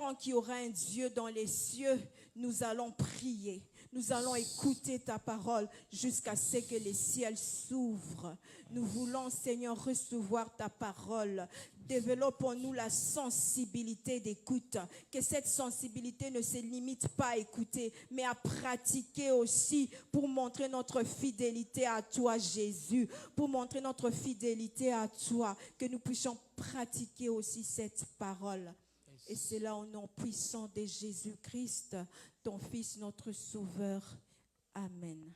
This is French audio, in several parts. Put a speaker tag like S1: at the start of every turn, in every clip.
S1: tant qu'il y aura un Dieu dans les cieux, nous allons prier. Nous allons écouter ta parole jusqu'à ce que les ciels s'ouvrent. Nous voulons, Seigneur, recevoir ta parole. Développe en nous la sensibilité d'écoute. Que cette sensibilité ne se limite pas à écouter, mais à pratiquer aussi pour montrer notre fidélité à toi, Jésus. Pour montrer notre fidélité à toi. Que nous puissions pratiquer aussi cette parole. Et c'est là au nom puissant de Jésus-Christ, ton Fils, notre Sauveur. Amen.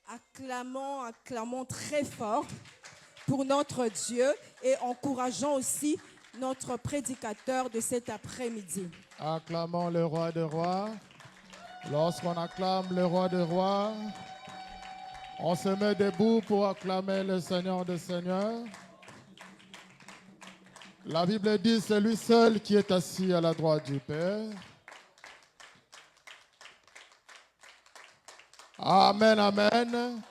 S1: Acclamons très fort pour notre Dieu et encourageons aussi notre prédicateur de cet après-midi.
S2: Acclamons le roi des rois. Lorsqu'on acclame le roi des rois, on se met debout pour acclamer le Seigneur des seigneurs. La Bible dit, c'est lui seul qui est assis à la droite du Père. Amen, amen.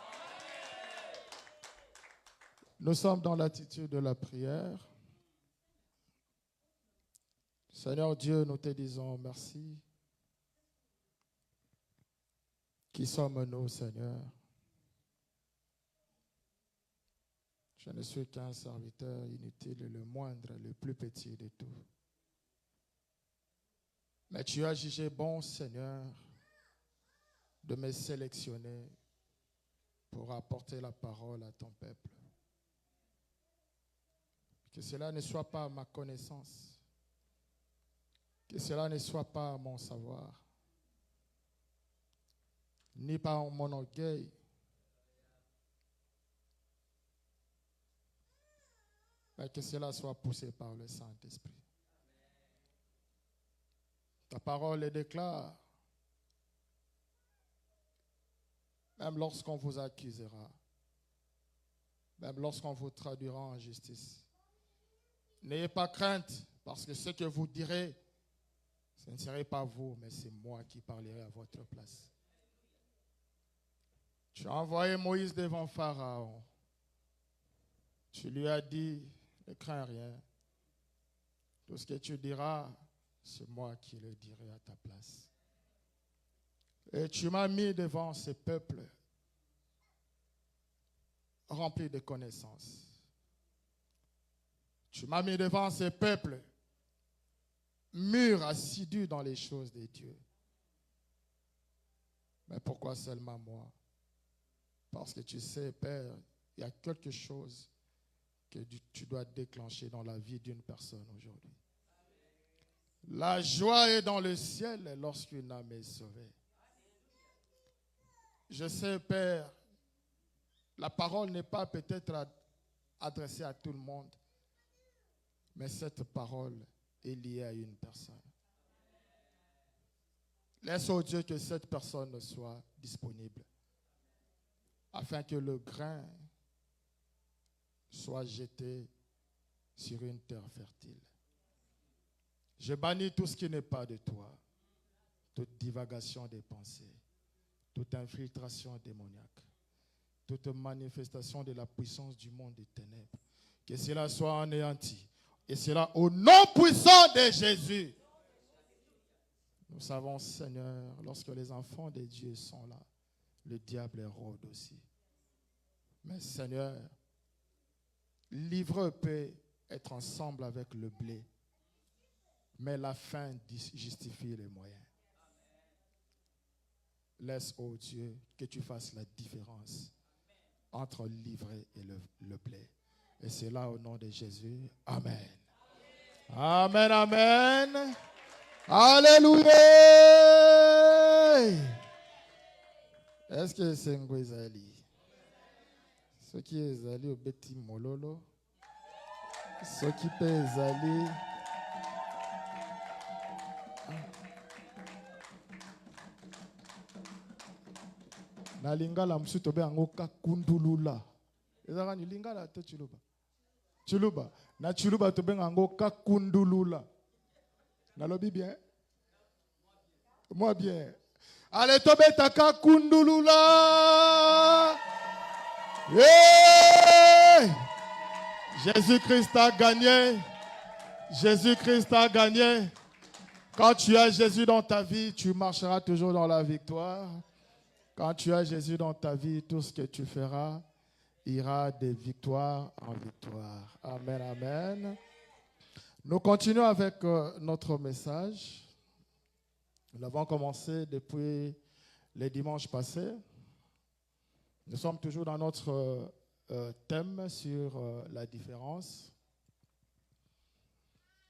S2: Nous sommes dans l'attitude de la prière. Seigneur Dieu, nous te disons merci. Qui sommes-nous, Seigneur? Je ne suis qu'un serviteur inutile, le moindre, le plus petit de tout. Mais tu as jugé bon, Seigneur, de me sélectionner pour apporter la parole à ton peuple. Que cela ne soit pas ma connaissance, que cela ne soit pas mon savoir, ni par mon orgueil, mais que cela soit poussé par le Saint-Esprit. Ta parole le déclare, même lorsqu'on vous accusera, même lorsqu'on vous traduira en justice. N'ayez pas crainte, parce que ce que vous direz, ce ne serait pas vous, mais c'est moi qui parlerai à votre place. Tu as envoyé Moïse devant Pharaon. Tu lui as dit, ne crains rien. Tout ce que tu diras, c'est moi qui le dirai à ta place. Et tu m'as mis devant ce peuple rempli de connaissances. Tu m'as mis devant ce peuple mûr, assidu dans les choses de Dieu. Mais pourquoi seulement moi? Parce que tu sais, Père, il y a quelque chose que tu dois déclencher dans la vie d'une personne aujourd'hui. La joie est dans le ciel lorsqu'une âme est sauvée. Je sais, Père, la parole n'est pas peut-être adressée à tout le monde, mais cette parole est liée à une personne. Laisse au Dieu que cette personne soit disponible, afin que le grain soit jeté sur une terre fertile. Je bannis tout ce qui n'est pas de toi, toute divagation des pensées, toute infiltration démoniaque, toute manifestation de la puissance du monde des ténèbres, que cela soit anéanti. Et cela au nom puissant de Jésus. Nous savons, Seigneur, lorsque les enfants de Dieu sont là, le diable rôde aussi. Mais Seigneur, l'ivre peut être ensemble avec le blé, mais la fin justifie les moyens. Laisse, ô Dieu, que tu fasses la différence entre l'ivraie et le blé. Et c'est là au nom de Jésus. Amen. Amen, amen. Alléluia. Est-ce que c'est Ngwezali? Ce qui est allé au Betty Mololo, ce qui peut aller. Na lingala msuto be angoka kundulula. Ezaka ni lingala te chuluba. Chuluba. Na chuluba to be angoka kundulula. Na lobi bien? Moi bien. Allez to be taka kundulula. Yeah! Jésus-Christ a gagné. Jésus-Christ a gagné. Quand tu as Jésus dans ta vie, tu marcheras toujours dans la victoire. Quand tu as Jésus dans ta vie, tout ce que tu feras ira de victoire en victoire. Amen, amen. Nous continuons avec notre message. Nous l'avons commencé depuis les dimanches passés. Nous sommes toujours dans notre thème sur la différence.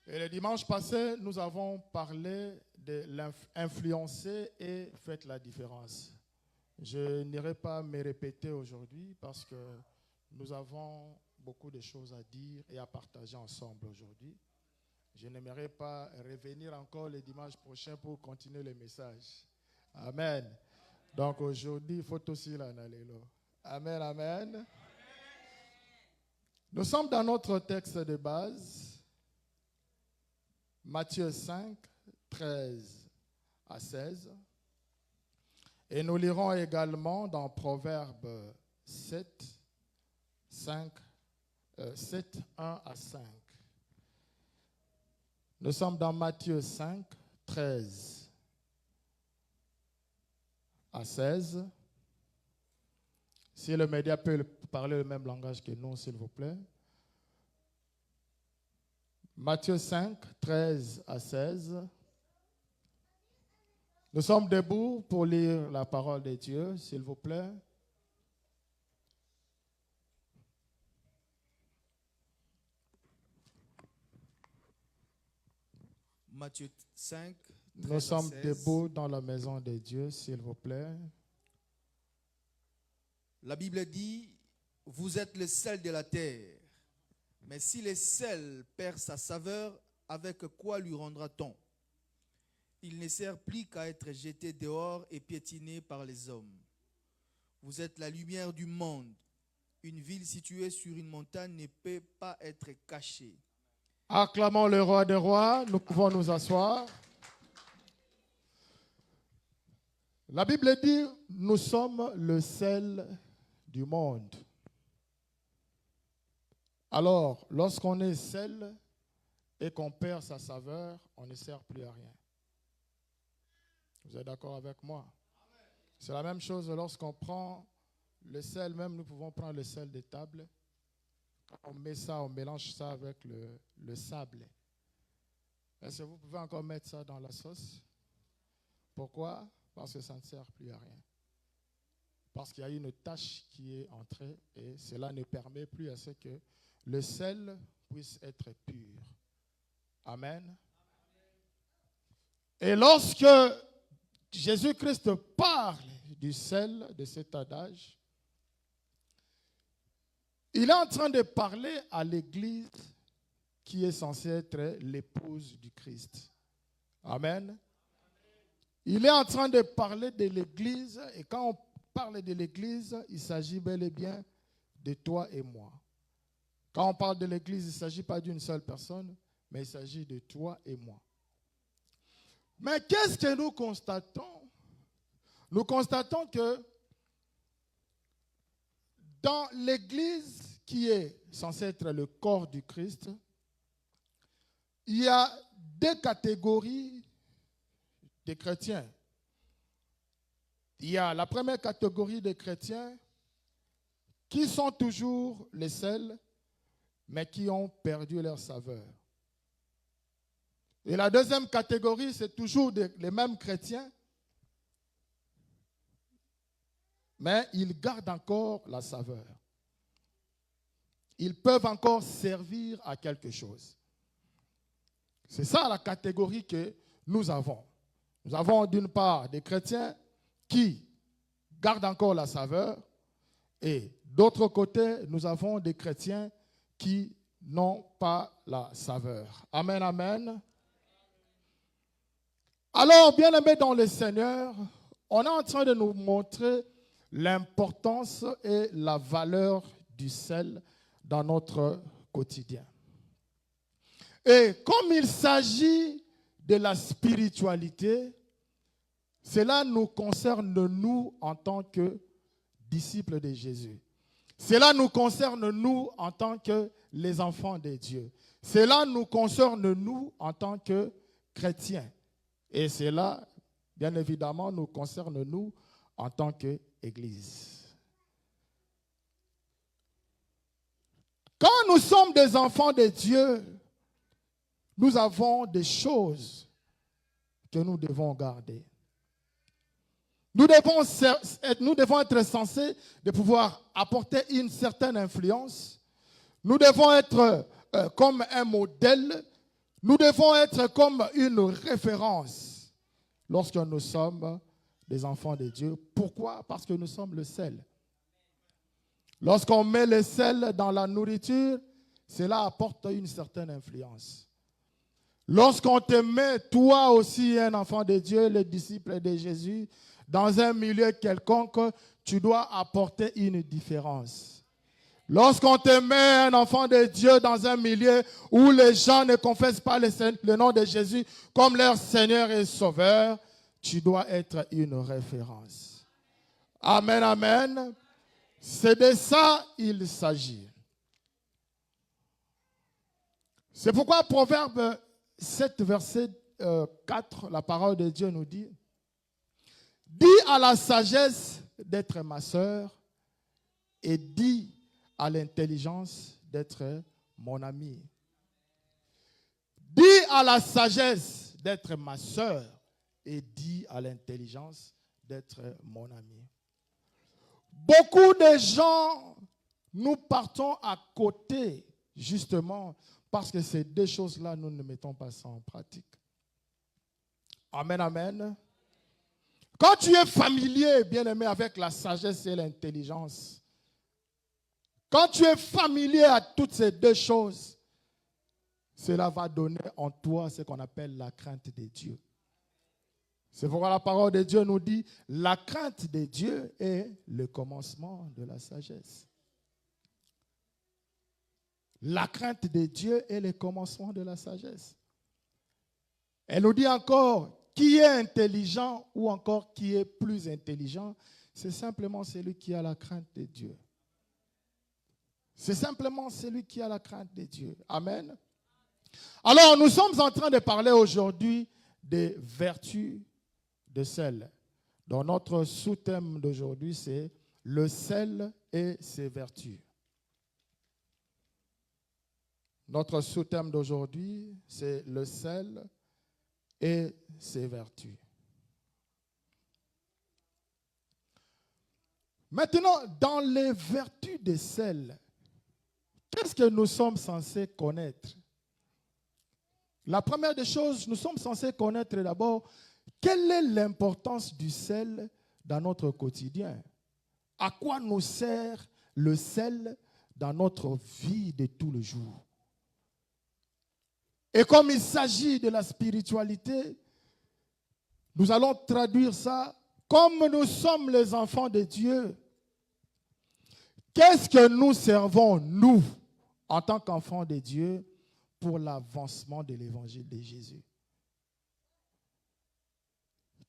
S2: Et le dimanche passé, nous avons parlé de l'influencer et faites la différence. Je n'irai pas me répéter aujourd'hui parce que nous avons beaucoup de choses à dire et à partager ensemble aujourd'hui. Je n'aimerais pas revenir encore le dimanche prochain pour continuer le message. Amen. Donc aujourd'hui, il faut aussi l'analyser. Amen, amen. Nous sommes dans notre texte de base. Matthieu 5, 13 à 16. Et nous lirons également dans Proverbes 7, 1 à 5. Nous sommes dans Matthieu 5, 13 à 16. Si le média peut parler le même langage que nous, s'il vous plaît. Matthieu 5, 13 à 16. Nous sommes debout pour lire la parole de Dieu, s'il vous plaît.
S3: Matthieu 5, 13
S2: Nous sommes
S3: à 16.
S2: debout dans la maison de Dieu, s'il vous plaît.
S3: La Bible dit, vous êtes le sel de la terre. Mais si le sel perd sa saveur, avec quoi lui rendra-t-on? Il ne sert plus qu'à être jeté dehors et piétiné par les hommes. Vous êtes la lumière du monde. Une ville située sur une montagne ne peut pas être cachée.
S2: Acclamons le roi des rois, nous pouvons nous asseoir. La Bible dit, nous sommes le sel du monde. Alors, lorsqu'on est sel et qu'on perd sa saveur, on ne sert plus à rien. Vous êtes d'accord avec moi? C'est la même chose lorsqu'on prend le sel, même nous pouvons prendre le sel de table. Quand on met ça, on mélange ça avec le sable. Est-ce que vous pouvez encore mettre ça dans la sauce? Pourquoi? Parce que ça ne sert plus à rien. Parce qu'il y a une tache qui est entrée et cela ne permet plus à ce que le sel puisse être pur. Amen. Et lorsque Jésus-Christ parle du sel, de cet adage, il est en train de parler à l'Église qui est censée être l'épouse du Christ. Amen. Il est en train de parler de l'Église et quand on parle de l'Église, il s'agit bel et bien de toi et moi. Quand on parle de l'Église, il ne s'agit pas d'une seule personne, mais il s'agit de toi et moi. Mais qu'est-ce que nous constatons? Nous constatons que dans l'Église qui est censée être le corps du Christ, il y a deux catégories de chrétiens. Il y a la première catégorie de chrétiens qui sont toujours les sels, mais qui ont perdu leur saveur. Et la deuxième catégorie, c'est toujours les mêmes chrétiens, mais ils gardent encore la saveur. Ils peuvent encore servir à quelque chose. C'est ça la catégorie que nous avons. Nous avons d'une part des chrétiens qui gardent encore la saveur et d'autre côté, nous avons des chrétiens qui n'ont pas la saveur. Amen, amen. Alors, bien-aimés dans le Seigneur, on est en train de nous montrer l'importance et la valeur du sel dans notre quotidien. Et comme il s'agit de la spiritualité, cela nous concerne nous en tant que disciples de Jésus. Cela nous concerne, nous, en tant que les enfants de Dieu. Cela nous concerne, nous, en tant que chrétiens. Et cela, bien évidemment, nous concerne, nous, en tant qu'Église. Quand nous sommes des enfants de Dieu, nous avons des choses que nous devons garder. Nous devons être censés de pouvoir apporter une certaine influence. Nous devons être comme un modèle. Nous devons être comme une référence lorsque nous sommes des enfants de Dieu. Pourquoi? Parce que nous sommes le sel. Lorsqu'on met le sel dans la nourriture, cela apporte une certaine influence. Lorsqu'on te met, toi aussi, un enfant de Dieu, le disciple de Jésus, dans un milieu quelconque, tu dois apporter une différence. Lorsqu'on te met un enfant de Dieu dans un milieu où les gens ne confessent pas le nom de Jésus comme leur Seigneur et Sauveur, tu dois être une référence. Amen, amen. C'est de ça qu'il s'agit. C'est pourquoi Proverbe 7, verset 4, la parole de Dieu nous dit: dis à la sagesse d'être ma sœur et dis à l'intelligence d'être mon ami. Dis à la sagesse d'être ma sœur et dis à l'intelligence d'être mon ami. Beaucoup de gens, nous partons à côté, justement, parce que ces deux choses-là, nous ne mettons pas ça en pratique. Amen, amen. Quand tu es familier, bien-aimé, avec la sagesse et l'intelligence, quand tu es familier à toutes ces deux choses, cela va donner en toi ce qu'on appelle la crainte de Dieu. C'est pourquoi la parole de Dieu nous dit: la crainte de Dieu est le commencement de la sagesse. La crainte de Dieu est le commencement de la sagesse. Elle nous dit encore: qui est intelligent ou encore qui est plus intelligent? C'est simplement celui qui a la crainte de Dieu. C'est simplement celui qui a la crainte de Dieu. Amen. Alors, nous sommes en train de parler aujourd'hui des vertus de sel. Donc, notre sous-thème d'aujourd'hui, c'est le sel et ses vertus. Notre sous-thème d'aujourd'hui, c'est le sel et ses vertus. Maintenant, dans les vertus de sel, qu'est-ce que nous sommes censés connaître? La première des choses, nous sommes censés connaître d'abord quelle est l'importance du sel dans notre quotidien. À quoi nous sert le sel dans notre vie de tous les jours? Et comme il s'agit de la spiritualité, nous allons traduire ça comme nous sommes les enfants de Dieu. Qu'est-ce que nous servons, nous, en tant qu'enfants de Dieu, pour l'avancement de l'évangile de Jésus?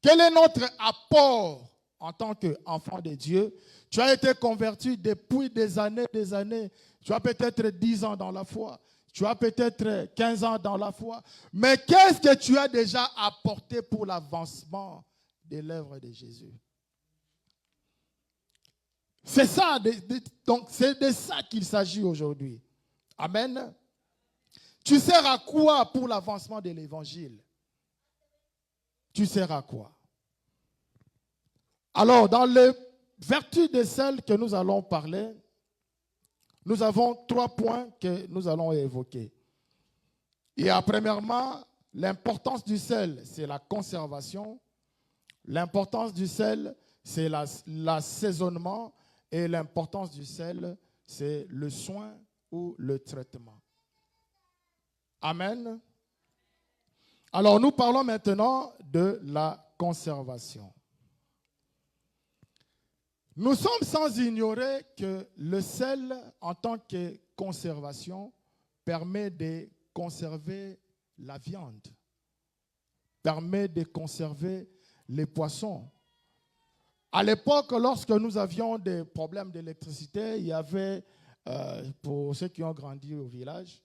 S2: Quel est notre apport en tant qu'enfant de Dieu? Tu as été converti depuis des années. Tu as peut-être 10 ans dans la foi. Tu as peut-être 15 ans dans la foi. Mais qu'est-ce que tu as déjà apporté pour l'avancement de l'œuvre de Jésus? C'est ça, donc c'est de ça qu'il s'agit aujourd'hui. Amen. Tu sers à quoi pour l'avancement de l'évangile? Tu sers à quoi? Alors, dans les vertus de celles que nous allons parler, nous avons 3 points que nous allons évoquer. Il y a premièrement l'importance du sel, c'est la conservation. L'importance du sel, c'est l'assaisonnement. Et l'importance du sel, c'est le soin ou le traitement. Amen. Alors, nous parlons maintenant de la conservation. Nous sommes sans ignorer que le sel, en tant que conservation, permet de conserver la viande, permet de conserver les poissons. À l'époque, lorsque nous avions des problèmes d'électricité, il y avait, pour ceux qui ont grandi au village,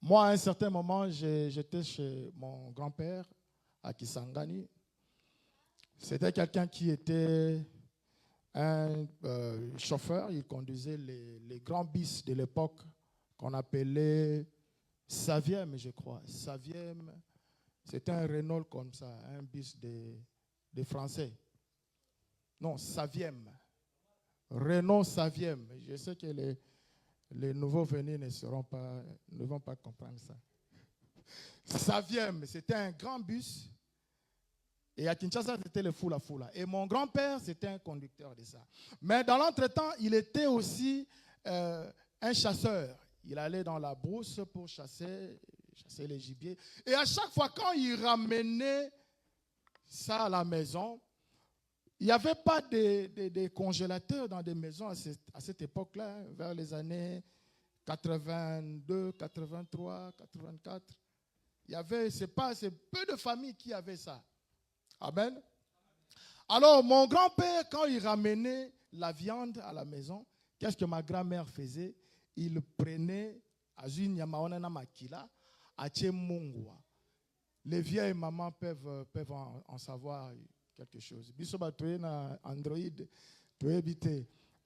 S2: moi, à un certain moment, j'étais chez mon grand-père à Kisangani. C'était quelqu'un qui était un chauffeur. Il conduisait les grands bis de l'époque qu'on appelait Saviem, je crois. Saviem, c'était un Renault comme ça, un bis des Français. Non, Saviem. Renault Saviem. Je sais que les nouveaux venus ne vont pas comprendre ça. Saviem, c'était un grand bus. Et à Kinshasa, c'était le Fula Fula. Et mon grand-père, c'était un conducteur de ça. Mais dans l'entretemps, il était aussi un chasseur. Il allait dans la brousse pour chasser les gibiers. Et à chaque fois, quand il ramenait ça à la maison, il n'y avait pas de congélateurs dans des maisons à cette époque-là, vers les années 82, 83, 84. C'est peu de familles qui avaient ça. Amen. Alors, mon grand-père, quand il ramenait la viande à la maison, qu'est-ce que ma grand-mère faisait? Il prenait les vieilles mamans peuvent en savoir quelque chose. Android,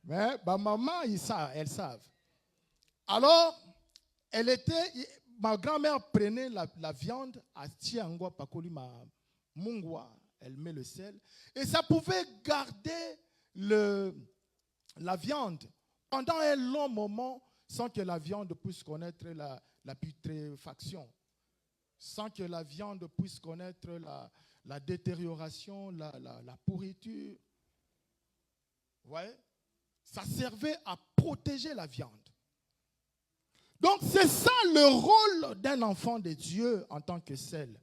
S2: mais maman, elles savent. Alors, ma grand-mère prenait la viande à Tiangwa Pakoli Mungwa, elle met le sel, et ça pouvait garder la viande pendant un long moment sans que la viande puisse connaître la putréfaction, sans que la viande puisse connaître la détérioration, la pourriture. Vous voyez? Ça servait à protéger la viande. Donc c'est ça le rôle d'un enfant de Dieu en tant que sel.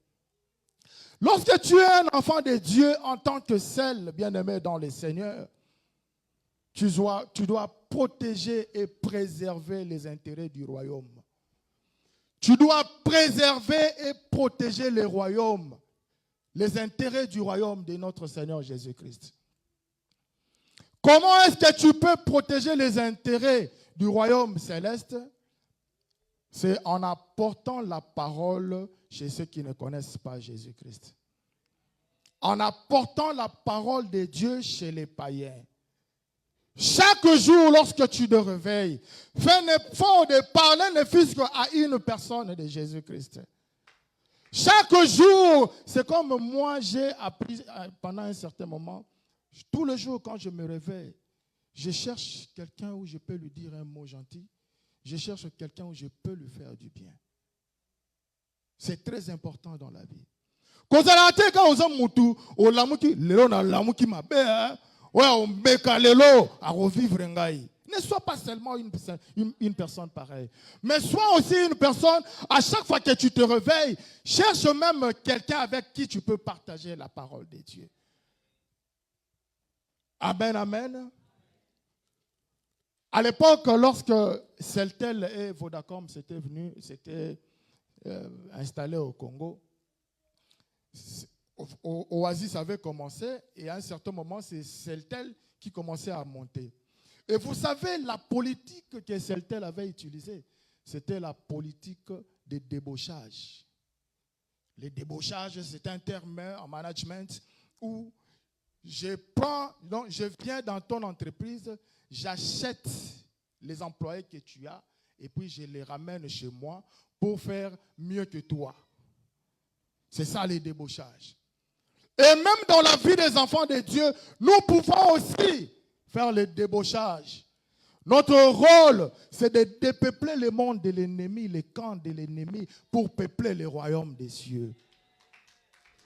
S2: Lorsque tu es un enfant de Dieu en tant que sel, bien-aimé dans le Seigneur, tu dois protéger et préserver les intérêts du royaume. Tu dois préserver et protéger les royaumes, les intérêts du royaume de notre Seigneur Jésus-Christ. Comment est-ce que tu peux protéger les intérêts du royaume céleste? C'est en apportant la parole chez ceux qui ne connaissent pas Jésus-Christ. En apportant la parole de Dieu chez les païens. Chaque jour, lorsque tu te réveilles, fais un effort de parler ne fût-ce qu'à une personne de Jésus-Christ. Chaque jour, c'est comme moi, j'ai appris pendant un certain moment, tous les jours quand je me réveille, je cherche quelqu'un où je peux lui dire un mot gentil. Je cherche quelqu'un où je peux lui faire du bien. C'est très important dans la vie. Ne sois pas seulement une personne pareille, mais sois aussi une personne, à chaque fois que tu te réveilles, cherche même quelqu'un avec qui tu peux partager la parole de Dieu. Amen, amen. À l'époque, lorsque Celtel et Vodacom s'étaient installés au Congo, Oasis avait commencé et à un certain moment, c'est Celtel qui commençait à monter. Et vous savez, la politique que Celtel avait utilisée, c'était la politique de débauchage. Les débauchages, c'est un terme en management où je viens dans ton entreprise, j'achète les employés que tu as et puis je les ramène chez moi pour faire mieux que toi. C'est ça les débauchages. Et même dans la vie des enfants de Dieu, nous pouvons aussi faire le débauchage. Notre rôle, c'est de dépeupler le monde de l'ennemi, les camps de l'ennemi, pour peupler le royaume des cieux.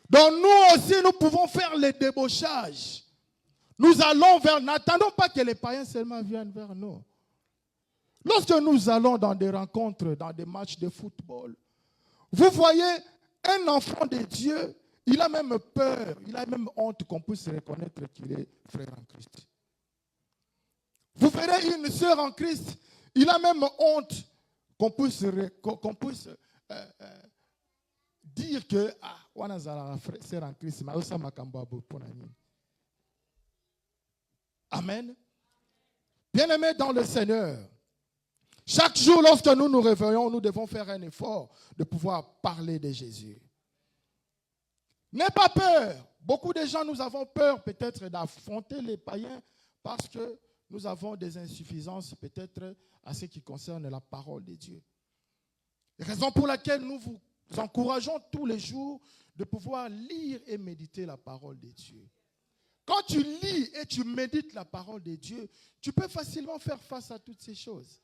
S2: Donc nous aussi, nous pouvons faire le débauchage. Nous allons n'attendons pas que les païens seulement viennent vers nous. Lorsque nous allons dans des rencontres, dans des matchs de football, vous voyez, un enfant de Dieu, il a même peur, il a même honte qu'on puisse reconnaître qu'il est frère en Christ. Vous verrez une sœur en Christ, il a même honte qu'on puisse dire que on a sœur en Christ, mais aussi makambo. Amen. Bien-aimés dans le Seigneur, chaque jour lorsque nous nous réveillons, nous devons faire un effort de pouvoir parler de Jésus. N'aie pas peur. Beaucoup de gens, nous avons peur peut-être d'affronter les païens parce que nous avons des insuffisances peut-être à ce qui concerne la parole de Dieu. Raison pour laquelle nous vous encourageons tous les jours de pouvoir lire et méditer la parole de Dieu. Quand tu lis et tu médites la parole de Dieu, tu peux facilement faire face à toutes ces choses.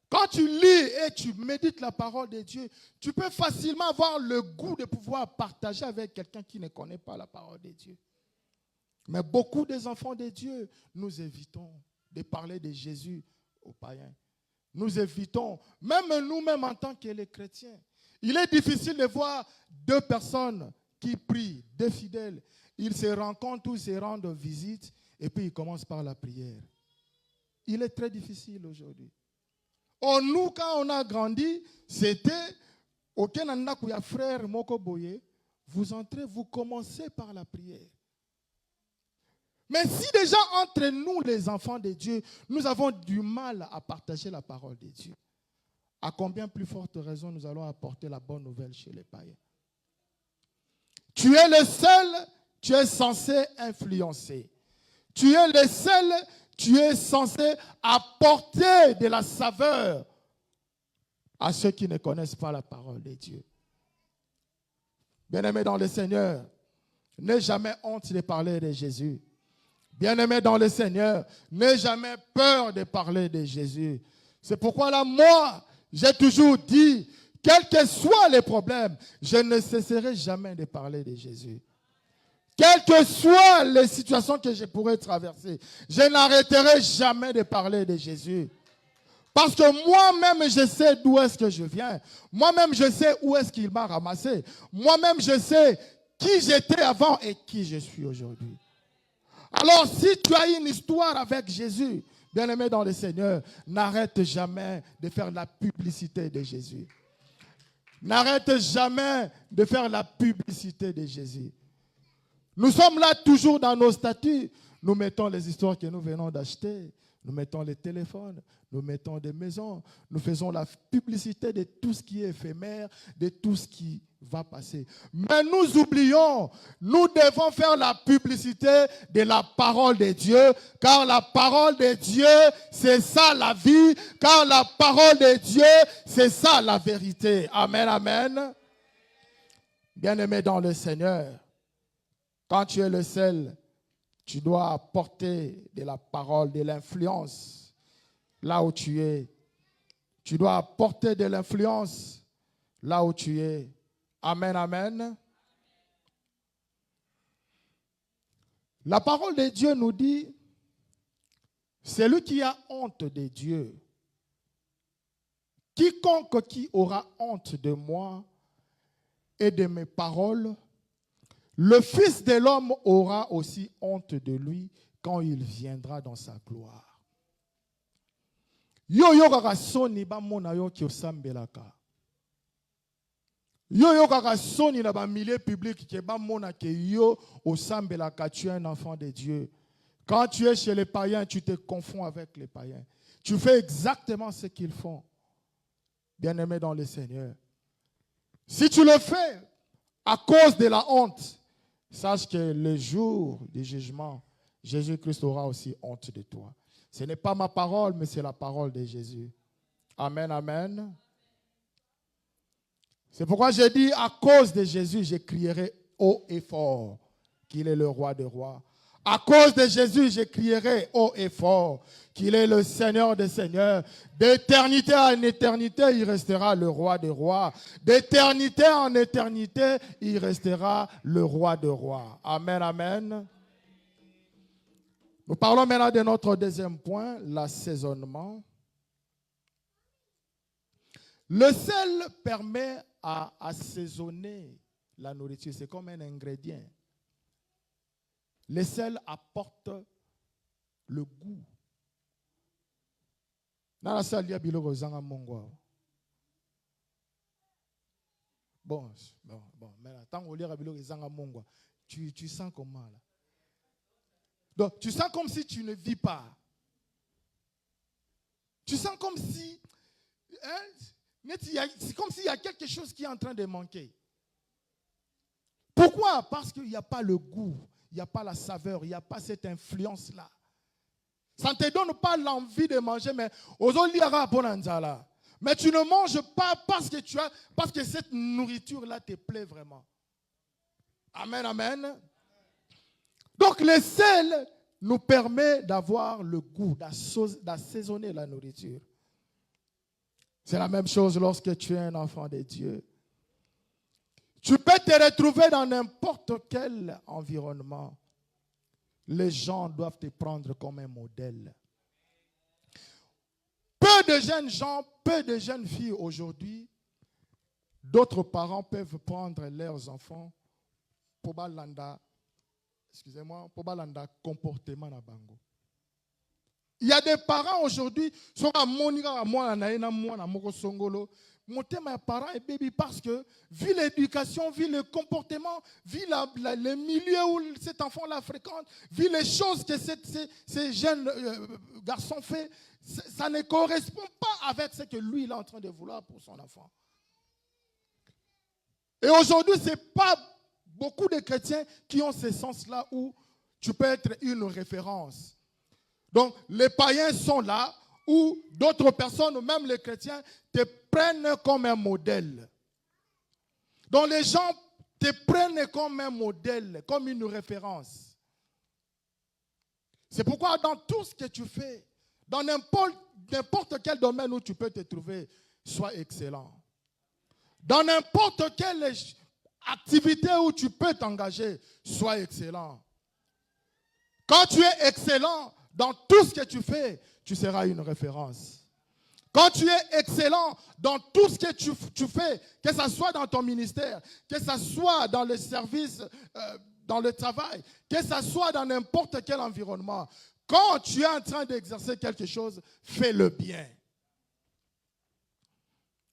S2: Quand tu lis et tu médites la parole de Dieu, tu peux facilement avoir le goût de pouvoir partager avec quelqu'un qui ne connaît pas la parole de Dieu. Mais beaucoup des enfants de Dieu, nous évitons de parler de Jésus aux païens. Nous évitons, même nous-mêmes en tant que les chrétiens. Il est difficile de voir deux personnes qui prient, deux fidèles. Ils se rencontrent ou se rendent visite et puis ils commencent par la prière. Il est très difficile aujourd'hui. Nous, quand on a grandi, c'était aucun frère Moko Boye. Vous entrez, vous commencez par la prière. Mais si déjà entre nous, les enfants de Dieu, nous avons du mal à partager la parole de Dieu, à combien plus forte raison nous allons apporter la bonne nouvelle chez les païens? Tu es le seul, tu es censé influencer. Tu es le seul, tu es censé apporter de la saveur à ceux qui ne connaissent pas la parole de Dieu. Bien-aimés dans le Seigneur, n'aie jamais honte de parler de Jésus. Bien-aimés dans le Seigneur, n'aie jamais peur de parler de Jésus. C'est pourquoi là, moi, j'ai toujours dit, quels que soient les problèmes, je ne cesserai jamais de parler de Jésus. Quelles que soient les situations que je pourrais traverser, je n'arrêterai jamais de parler de Jésus. Parce que moi-même, je sais d'où est-ce que je viens. Moi-même, je sais où est-ce qu'il m'a ramassé. Moi-même, je sais qui j'étais avant et qui je suis aujourd'hui. Alors, si tu as une histoire avec Jésus, bien-aimé dans le Seigneur, n'arrête jamais de faire la publicité de Jésus. N'arrête jamais de faire la publicité de Jésus. Nous sommes là toujours dans nos statuts. Nous mettons les histoires que nous venons d'acheter. Nous mettons les téléphones. Nous mettons des maisons. Nous faisons la publicité de tout ce qui est éphémère, de tout ce qui va passer. Mais nous oublions, nous devons faire la publicité de la parole de Dieu, car la parole de Dieu, c'est ça la vie, car la parole de Dieu, c'est ça la vérité. Amen, amen. Bien-aimé dans le Seigneur, quand tu es le seul, tu dois apporter de la parole, de l'influence là où tu es. Tu dois apporter de l'influence là où tu es. Amen, amen. La parole de Dieu nous dit, celui qui a honte de Dieu, quiconque qui aura honte de moi et de mes paroles, le Fils de l'homme aura aussi honte de lui quand il viendra dans sa gloire. Yo kaka soni ba mona yo ki osambelaka. Yo kaka soni na ba milieu public ki ba mona ke yo osambelaka, tu es un enfant de Dieu. Quand tu es chez les païens, tu te confonds avec les païens. Tu fais exactement ce qu'ils font. Bien-aimé dans le Seigneur. Si tu le fais à cause de la honte, sache que le jour du jugement, Jésus-Christ aura aussi honte de toi. Ce n'est pas ma parole, mais c'est la parole de Jésus. Amen, amen. C'est pourquoi j'ai dit, à cause de Jésus, je crierai haut et fort qu'il est le roi des rois. À cause de Jésus, je crierai haut et fort qu'il est le Seigneur des seigneurs. D'éternité en éternité, il restera le roi des rois. D'éternité en éternité, il restera le roi des rois. Amen, amen. Nous parlons maintenant de notre deuxième point, l'assaisonnement. Le sel permet à assaisonner la nourriture. C'est comme un ingrédient. Le sel apporte le goût. Bon, maintenant, tant qu'on lit tu sens comment là? Donc, tu sens comme si tu ne vis pas. Tu sens comme si, c'est comme s'il y a quelque chose qui est en train de manquer. Pourquoi? Parce qu'il n'y a pas le goût, il n'y a pas la saveur, il n'y a pas cette influence-là. Ça ne te donne pas l'envie de manger, mais mais tu ne manges pas parce que cette nourriture-là te plaît vraiment. Amen, amen. Donc le sel nous permet d'avoir le goût, d'assaisonner la nourriture. C'est la même chose lorsque tu es un enfant de Dieu. Tu peux te retrouver dans n'importe quel environnement. Les gens doivent te prendre comme un modèle. Peu de jeunes gens, peu de jeunes filles aujourd'hui, d'autres parents peuvent prendre leurs enfants pour balanda, pour balanda comportement na bango. Il y a des parents aujourd'hui, parce que, vu l'éducation, vu le comportement, vu le milieu où cet enfant-là fréquente, vu les choses que ces jeunes garçons font, ça ne correspond pas avec ce que lui il est en train de vouloir pour son enfant. Et aujourd'hui, ce n'est pas beaucoup de chrétiens qui ont ce sens-là où tu peux être une référence. Donc, les païens sont là, où d'autres personnes, ou même les chrétiens, te prennent comme un modèle. Donc, les gens te prennent comme un modèle, comme une référence. C'est pourquoi dans tout ce que tu fais, dans n'importe quel domaine où tu peux te trouver, sois excellent. Dans n'importe quelle activité où tu peux t'engager, sois excellent. Quand tu es excellent dans tout ce que tu fais, tu seras une référence. Quand tu es excellent dans tout ce que tu fais, que ce soit dans ton ministère, que ce soit dans le service, dans le travail, que ce soit dans n'importe quel environnement, quand tu es en train d'exercer quelque chose, fais-le bien.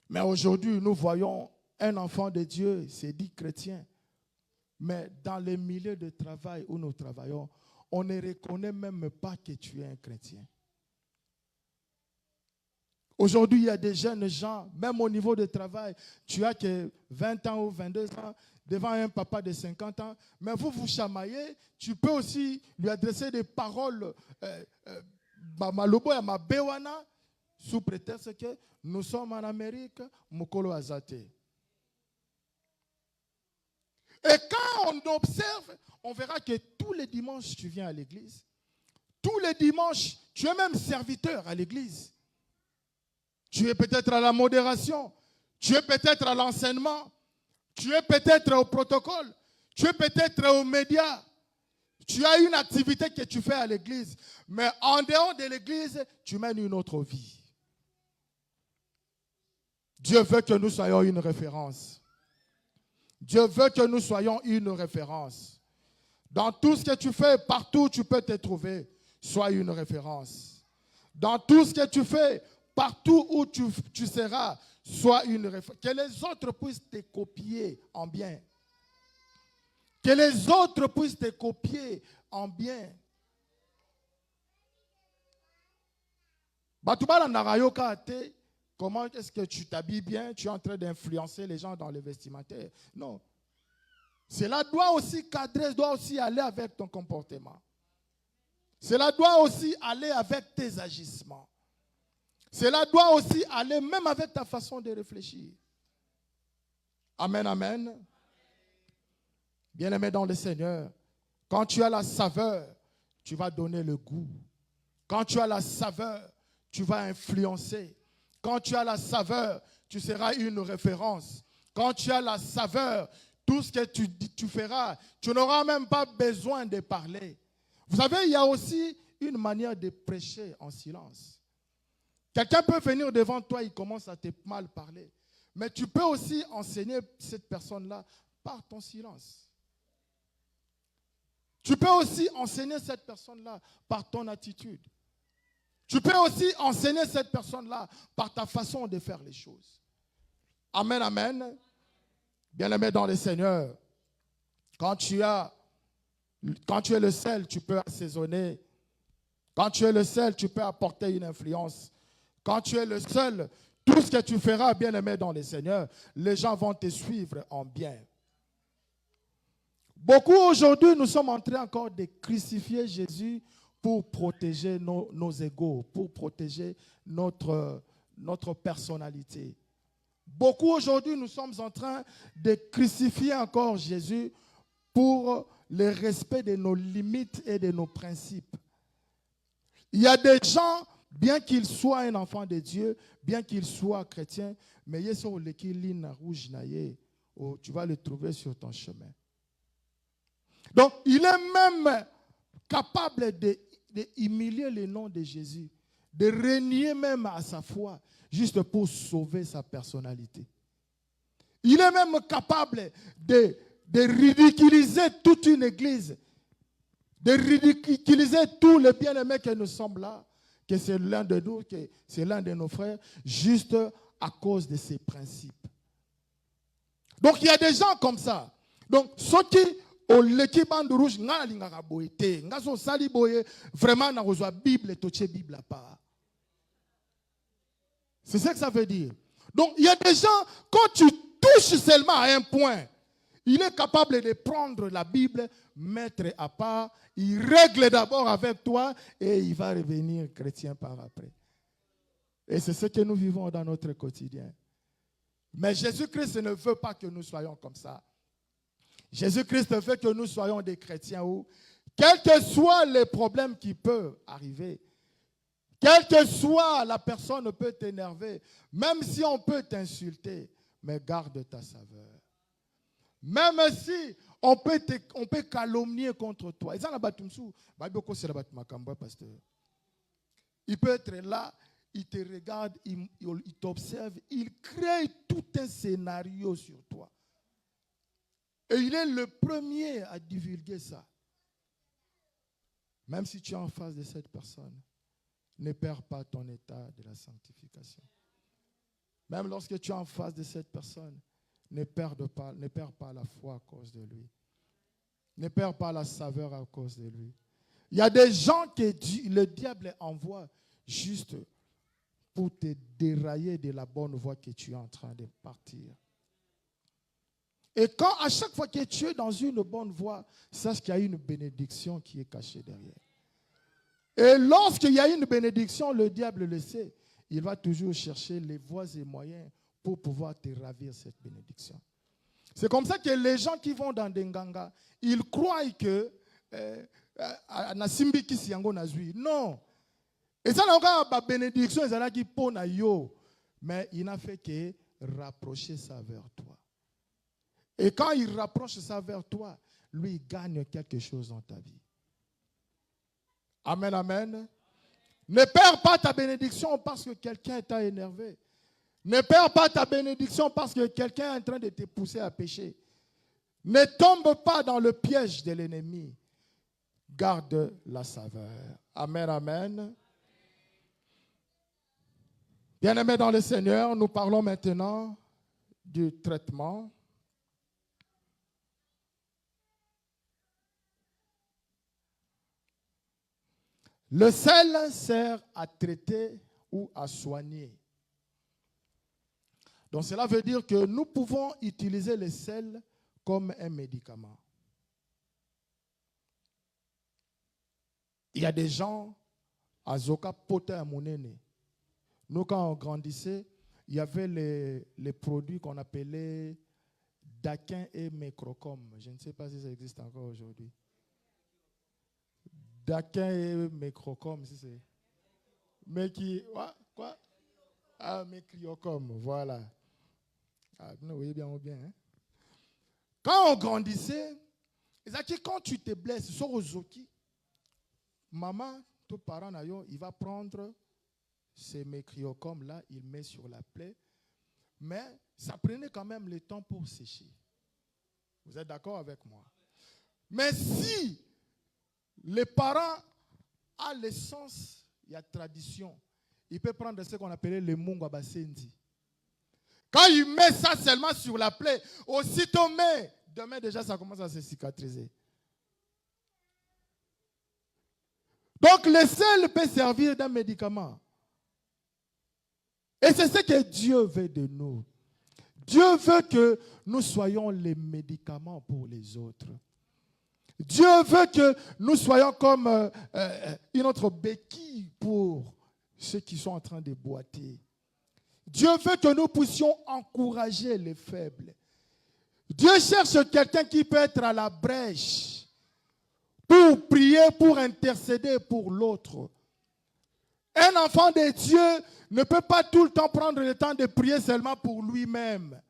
S2: Mais aujourd'hui, nous voyons un enfant de Dieu, c'est dit chrétien, mais dans les milieux de travail où nous travaillons, on ne reconnaît même pas que tu es un chrétien. Aujourd'hui, il y a des jeunes gens, même au niveau du travail, tu as que 20 ans ou 22 ans, devant un papa de 50 ans, mais vous chamaillez, tu peux aussi lui adresser des paroles, sous prétexte que nous sommes en Amérique, Mukolo Azate. Et quand on observe, on verra que tous les dimanches, tu viens à l'église. Tous les dimanches, tu es même serviteur à l'église. Tu es peut-être à la modération. Tu es peut-être à l'enseignement. Tu es peut-être au protocole. Tu es peut-être aux médias. Tu as une activité que tu fais à l'église. Mais en dehors de l'église, tu mènes une autre vie. Dieu veut que nous soyons une référence. Dieu veut que nous soyons une référence. Dans tout ce que tu fais, partout où tu peux te trouver, sois une référence. Dans tout ce que tu fais, partout où tu seras, sois une référence. Que les autres puissent te copier en bien. Que les autres puissent te copier en bien. Comment est-ce que tu t'habilles bien? Tu es en train d'influencer les gens dans le vestimentaire. Non. Cela doit aussi cadrer, doit aussi aller avec ton comportement. Cela doit aussi aller avec tes agissements. Cela doit aussi aller même avec ta façon de réfléchir. Amen, amen. Bien-aimé dans le Seigneur, quand tu as la saveur, tu vas donner le goût. Quand tu as la saveur, tu vas influencer. Quand tu as la saveur, tu seras une référence. Quand tu as la saveur, tout ce que tu feras, tu n'auras même pas besoin de parler. Vous savez, il y a aussi une manière de prêcher en silence. Quelqu'un peut venir devant toi, il commence à te mal parler. Mais tu peux aussi enseigner cette personne-là par ton silence. Tu peux aussi enseigner cette personne-là par ton attitude. Tu peux aussi enseigner cette personne-là par ta façon de faire les choses. Amen, amen. Bien-aimé dans le Seigneur, quand tu as Quand tu es le seul, tu peux assaisonner. Quand tu es le seul, tu peux apporter une influence. Quand tu es le seul, tout ce que tu feras, bien-aimé dans le Seigneur, les gens vont te suivre en bien. Beaucoup aujourd'hui, nous sommes en train encore de crucifier Jésus pour protéger nos égos, pour protéger notre personnalité. Beaucoup aujourd'hui, nous sommes en train de crucifier encore Jésus pour le respect de nos limites et de nos principes. Il y a des gens, bien qu'ils soient un enfant de Dieu, bien qu'ils soient chrétiens, mais ils sont les ligne rouge naïe. Tu vas le trouver sur ton chemin. Donc, il est même capable de humilier le nom de Jésus, de renier même à sa foi, juste pour sauver sa personnalité. Il est même capable de ridiculiser toute une église, de ridiculiser tous les bien-aimés que nous sommes là, que c'est l'un de nous, que c'est l'un de nos frères, juste à cause de ses principes. Donc, il y a des gens comme ça. Donc, ceux qui ont l'équipe bande rouge, vraiment, na reçoit Bible et toche Bible à part. C'est ça que ça veut dire. Donc, il y a des gens, quand tu touches seulement à un point, il est capable de prendre la Bible, mettre à part, il règle d'abord avec toi et il va revenir chrétien par après. Et c'est ce que nous vivons dans notre quotidien. Mais Jésus-Christ ne veut pas que nous soyons comme ça. Jésus-Christ veut que nous soyons des chrétiens où, quels que soient les problèmes qui peuvent arriver, quelle que soit la personne peut t'énerver, même si on peut t'insulter, mais garde ta saveur. Même si on peut calomnier contre toi. Il peut être là, il te regarde, il t'observe, il crée tout un scénario sur toi. Et il est le premier à divulguer ça. Même si tu es en face de cette personne, ne perds pas ton état de la sanctification. Même lorsque tu es en face de cette personne, ne perds pas la foi à cause de lui. Ne perds pas la saveur à cause de lui. Il y a des gens que le diable envoie juste pour te dérailler de la bonne voie que tu es en train de partir. Et quand à chaque fois que tu es dans une bonne voie, sache qu'il y a une bénédiction qui est cachée derrière. Et lorsqu'il y a une bénédiction, le diable le sait. Il va toujours chercher les voies et moyens pour pouvoir te ravir cette bénédiction. C'est comme ça que les gens qui vont dans des nganga, ils croient que nasimbi kisi yango nazui. Non. Et ça n'a pas de bénédiction, ils ont qui pona yo, mais il n'a fait que rapprocher ça vers toi. Et quand il rapproche ça vers toi, lui il gagne quelque chose dans ta vie. Amen, amen. Ne perds pas ta bénédiction parce que quelqu'un t'a énervé. Ne perds pas ta bénédiction parce que quelqu'un est en train de te pousser à pécher. Ne tombe pas dans le piège de l'ennemi. Garde la saveur. Amen, amen. Bien-aimés dans le Seigneur, nous parlons maintenant du traitement. Le sel sert à traiter ou à soigner. Donc cela veut dire que nous pouvons utiliser le sel comme un médicament. Il y a des gens, à Zoka poté à Monene. Nous, quand on grandissait, il y avait les produits qu'on appelait Daquin et Microcom. Je ne sais pas si ça existe encore aujourd'hui. Daquin et Microcom, si c'est. Mais qui. Quoi? Ah, Microcom, voilà. Ah, vous voyez bien ou bien. Hein? Quand on grandissait, quand tu te blesses, sur Ozoki, maman, ton parent, il va prendre ces Microcom là, il met sur la plaie. Mais ça prenait quand même le temps pour sécher. Vous êtes d'accord avec moi? Mais si les parents ont l'essence, il y a tradition, il peut prendre ce qu'on appelait le munga basendi. Quand il met ça seulement sur la plaie, aussitôt demain déjà ça commence à se cicatriser. Donc le sel peut servir d'un médicament. Et c'est ce que Dieu veut de nous. Dieu veut que nous soyons les médicaments pour les autres. Dieu veut que nous soyons comme une autre béquille pour ceux qui sont en train de boiter. Dieu veut que nous puissions encourager les faibles. Dieu cherche quelqu'un qui peut être à la brèche pour prier, pour intercéder pour l'autre. Un enfant de Dieu ne peut pas tout le temps prendre le temps de prier seulement pour lui-même.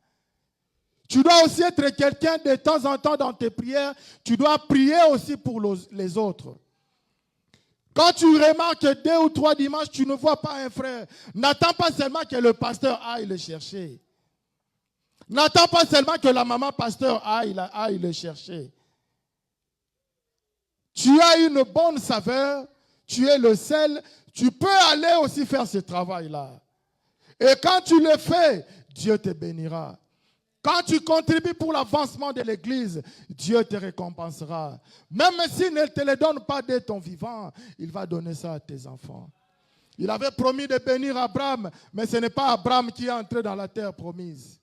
S2: Tu dois aussi être quelqu'un de temps en temps dans tes prières. Tu dois prier aussi pour les autres. Quand tu remarques 2 ou 3 dimanches, tu ne vois pas un frère. N'attends pas seulement que le pasteur aille le chercher. N'attends pas seulement que la maman pasteur aille le chercher. Tu as une bonne saveur, tu es le sel, tu peux aller aussi faire ce travail-là. Et quand tu le fais, Dieu te bénira. Quand tu contribues pour l'avancement de l'Église, Dieu te récompensera. Même s'il ne te le donne pas dès ton vivant, il va donner ça à tes enfants. Il avait promis de bénir Abraham, mais ce n'est pas Abraham qui est entré dans la terre promise.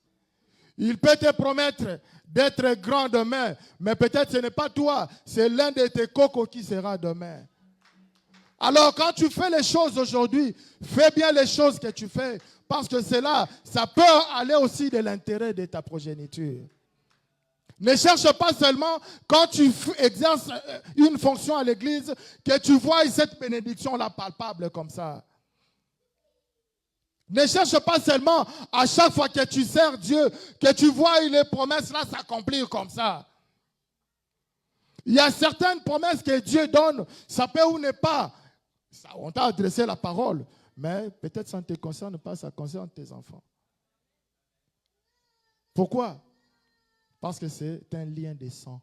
S2: Il peut te promettre d'être grand demain, mais peut-être ce n'est pas toi, c'est l'un de tes cocos qui sera demain. Alors quand tu fais les choses aujourd'hui, fais bien les choses que tu fais, parce que cela, ça peut aller aussi de l'intérêt de ta progéniture. Ne cherche pas seulement quand tu exerces une fonction à l'église, que tu vois cette bénédiction-là palpable comme ça. Ne cherche pas seulement à chaque fois que tu sers Dieu, que tu vois les promesses-là s'accomplir comme ça. Il y a certaines promesses que Dieu donne, ça peut ou ne pas. On t'a adressé la parole, mais peut-être ça ne te concerne pas, ça concerne tes enfants. Pourquoi? Parce que c'est un lien de sang.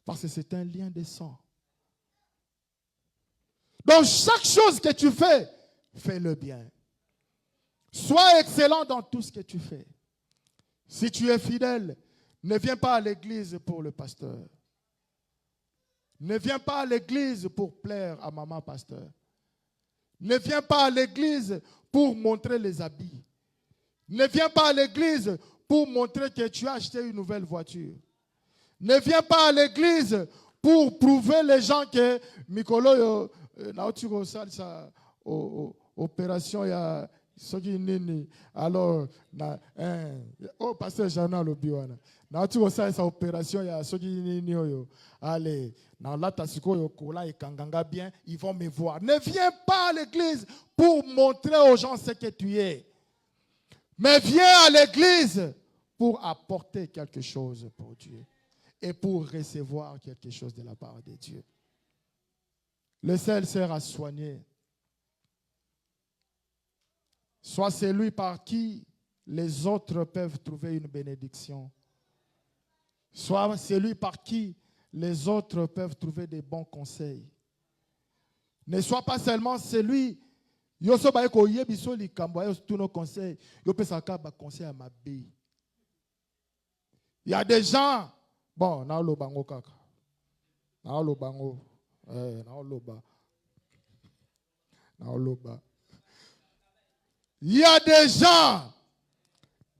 S2: Parce que c'est un lien de sang. Donc, chaque chose que tu fais, fais-le bien. Sois excellent dans tout ce que tu fais. Si tu es fidèle, ne viens pas à l'église pour le pasteur. Ne viens pas à l'église pour plaire à maman pasteur. Ne viens pas à l'église pour montrer les habits. Ne viens pas à l'église pour montrer que tu as acheté une nouvelle voiture. Ne viens pas à l'église pour prouver les gens que Mikolo opération ya soki nini alors oh pasteur Jana lobiwana na tu osa esa opération ya soki nini oyo allez na lata sikoyo kola ekanganga bien ils vont me voir. Ne viens pas à l'église pour montrer aux gens ce que tu es, mais viens à l'église pour apporter quelque chose pour Dieu et pour recevoir quelque chose de la part de Dieu. Le sel sert à soigner. Soit celui par qui les autres peuvent trouver une bénédiction. Soit celui par qui les autres peuvent trouver des bons conseils. Ne sois pas seulement celui il y a des gens, bon, na lo bango kaka. Na lo bango. Il y a des gens,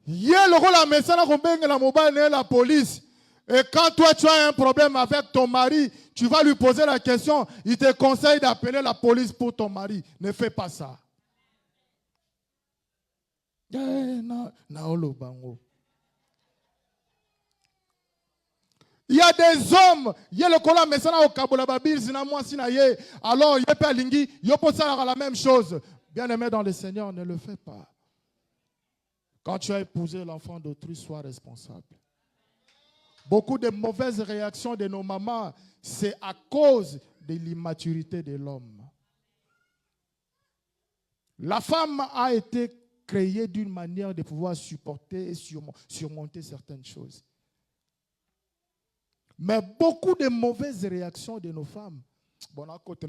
S2: il y a le message la mobile et la police. Et quand toi tu as un problème avec ton mari, tu vas lui poser la question, il te conseille d'appeler la police pour ton mari. Ne fais pas ça. Il y a des hommes, il y a le kola mesana au kabola babil zina moi sinaye. Alors il y a pas lingi, il y a la même chose. Bien-aimé dans le Seigneur, ne le fais pas. Quand tu as épousé l'enfant d'autrui, sois responsable. Beaucoup de mauvaises réactions de nos mamans, c'est à cause de l'immaturité de l'homme. La femme a été créée d'une manière de pouvoir supporter et surmonter certaines choses. Mais beaucoup de mauvaises réactions de nos femmes, beaucoup de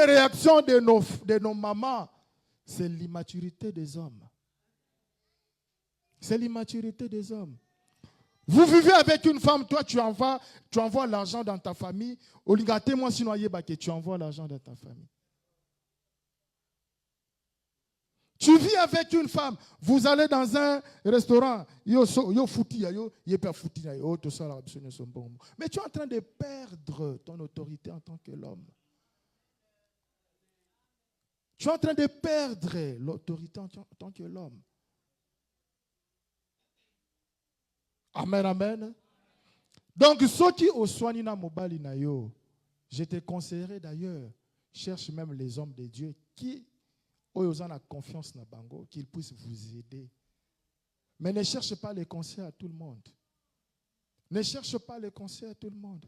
S2: réactions de nos mamans, c'est l'immaturité des hommes. C'est l'immaturité des hommes. Vous vivez avec une femme, toi tu envoies l'argent dans ta famille. Oligate moi sinon tu envoies l'argent dans ta famille. Tu vis avec une femme, vous allez dans un restaurant, mais tu es en train de perdre ton autorité en tant que l'homme. Tu es en train de perdre l'autorité en tant que l'homme. Amen, amen. Donc, ceux qui au soignina mobali na yo, je te conseillerais d'ailleurs, cherche même les hommes de Dieu qui ont la confiance dans bango, qu'ils puissent vous aider. Mais ne cherche pas les conseils à tout le monde. Ne cherche pas les conseils à tout le monde.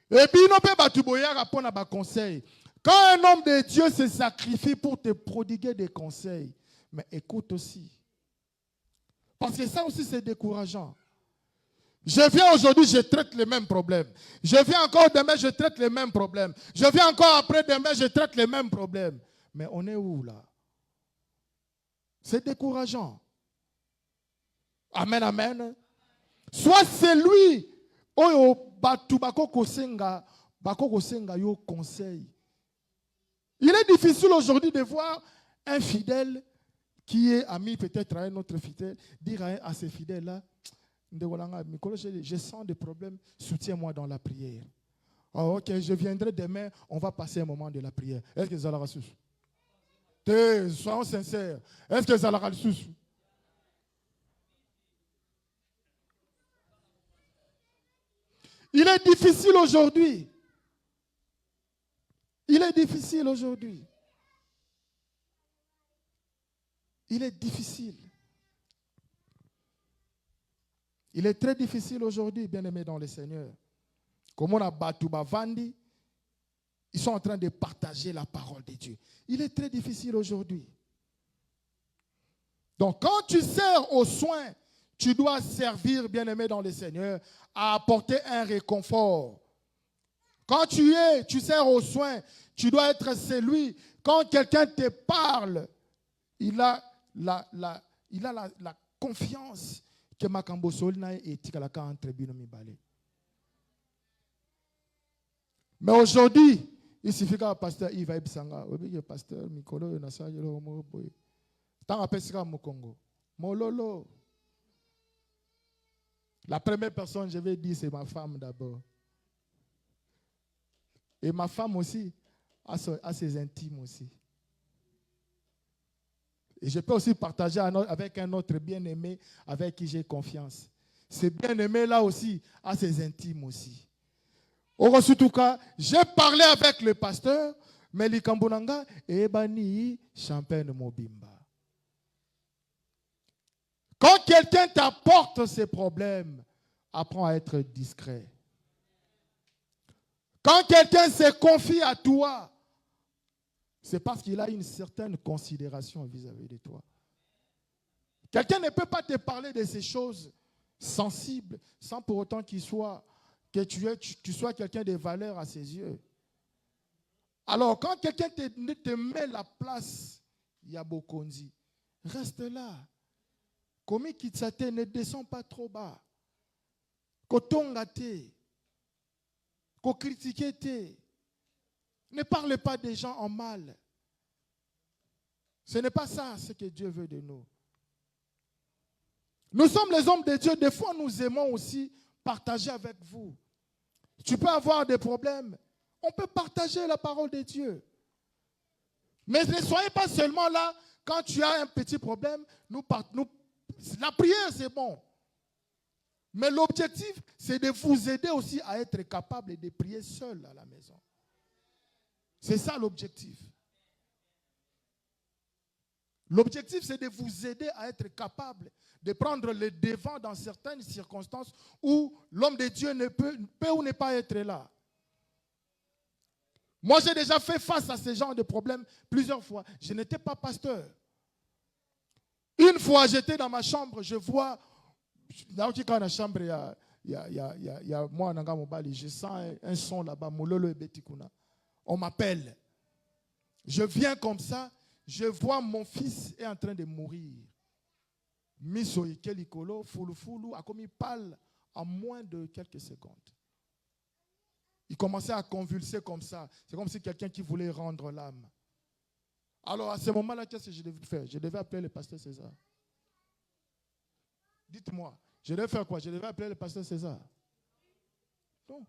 S2: Et puis, non pas tu boya répondre à bas conseils. Quand un homme de Dieu se sacrifie pour te prodiguer des conseils, mais écoute aussi. Parce que ça aussi, c'est décourageant. Je viens aujourd'hui, je traite les mêmes problèmes. Je viens encore demain, je traite les mêmes problèmes. Je viens encore après-demain, je traite les mêmes problèmes. Mais on est où là? C'est décourageant. Amen, amen. Soit c'est lui, yo conseil. Il est difficile aujourd'hui de voir un fidèle qui est ami peut-être à un autre fidèle, dire à ces fidèles-là, je sens des problèmes, soutiens-moi dans la prière. Oh, ok, je viendrai demain, on va passer un moment de la prière. Est-ce que ça la rassure? Soyons sincères. Est-ce que ça la rassure? Il est difficile aujourd'hui. Il est difficile aujourd'hui. Il est difficile. Il est très difficile aujourd'hui, bien-aimés dans le Seigneur. Comme on a battu Bavandi, ils sont en train de partager la parole de Dieu. Il est très difficile aujourd'hui. Donc, quand tu sers aux soins, tu dois servir, bien-aimé dans le Seigneur, à apporter un réconfort. Quand tu sers aux soins, tu dois être celui, quand quelqu'un te parle, il a la confiance que Makambo Solna et Tikalaka entre Binomibale. Mais aujourd'hui, il suffit qu'un pasteur Yves Ibsanga, le pasteur Mikolo Nasa Yelo Moboy. Tant à Pesika Mokongo. Mololo. La première personne, je vais dire, c'est ma femme d'abord. Et ma femme aussi a ses intimes aussi. Et je peux aussi partager avec un autre bien-aimé avec qui j'ai confiance. Ce bien-aimé-là aussi a ses intimes aussi. En tout cas, j'ai parlé avec le pasteur, mais l'Ikambunanga et Bani Champagne Mobimba. Quand quelqu'un t'apporte ses problèmes, apprends à être discret. Quand quelqu'un se confie à toi, c'est parce qu'il a une certaine considération vis-à-vis de toi. Quelqu'un ne peut pas te parler de ces choses sensibles sans pour autant que tu sois quelqu'un de valeur à ses yeux. Alors, quand quelqu'un te met la place, Yabokonzi, reste là. Comme Kitsate, ne descend pas trop bas. Kotongate, ko critiquer. Ne parle pas des gens en mal. Ce n'est pas ça ce que Dieu veut de nous. Nous sommes les hommes de Dieu. Des fois, nous aimons aussi partager avec vous. Tu peux avoir des problèmes. On peut partager la parole de Dieu. Mais ne soyez pas seulement là quand tu as un petit problème. La prière, c'est bon. Mais l'objectif, c'est de vous aider aussi à être capable de prier seul à la maison. C'est ça l'objectif. L'objectif, c'est de vous aider à être capable de prendre le devant dans certaines circonstances où l'homme de Dieu ne peut ou ne pas être là. Moi, j'ai déjà fait face à ce genre de problèmes plusieurs fois. Je n'étais pas pasteur. Une fois, j'étais dans ma chambre, je vois, dans la chambre, il y a moi, je sens un son là-bas, Mololo et Betikuna. On m'appelle. Je viens comme ça, je vois mon fils est en train de mourir. Miso ikelikolo, fulu, a comme il parle en moins de quelques secondes. Il commençait à convulser comme ça. C'est comme si quelqu'un qui voulait rendre l'âme. Alors à ce moment-là, qu'est-ce que je devais faire? Je devais appeler le pasteur César. Dites-moi, je devais faire quoi? Je devais appeler le pasteur César. Non.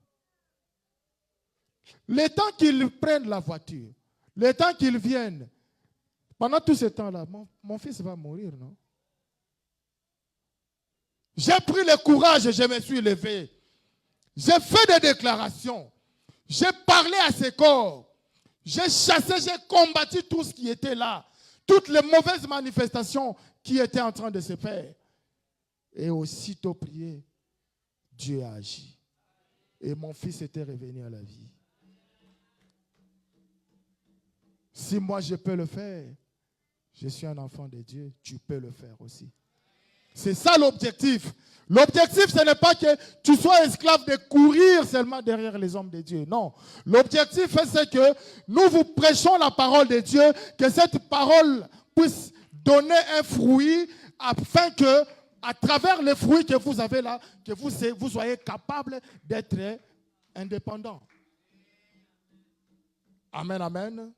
S2: Le temps qu'ils prennent la voiture, le temps qu'ils viennent, pendant tout ce temps-là, mon fils va mourir, non? J'ai pris le courage et je me suis levé. J'ai fait des déclarations. J'ai parlé à ses corps. J'ai chassé, j'ai combattu tout ce qui était là. Toutes les mauvaises manifestations qui étaient en train de se faire. Et aussitôt prié, Dieu a agi. Et mon fils était revenu à la vie. Si moi je peux le faire, je suis un enfant de Dieu, tu peux le faire aussi. C'est ça l'objectif. L'objectif, ce n'est pas que tu sois esclave de courir seulement derrière les hommes de Dieu. Non. L'objectif, c'est que nous vous prêchons la parole de Dieu, que cette parole puisse donner un fruit afin que, à travers les fruits que vous avez là, que vous soyez capable d'être indépendant. Amen, amen.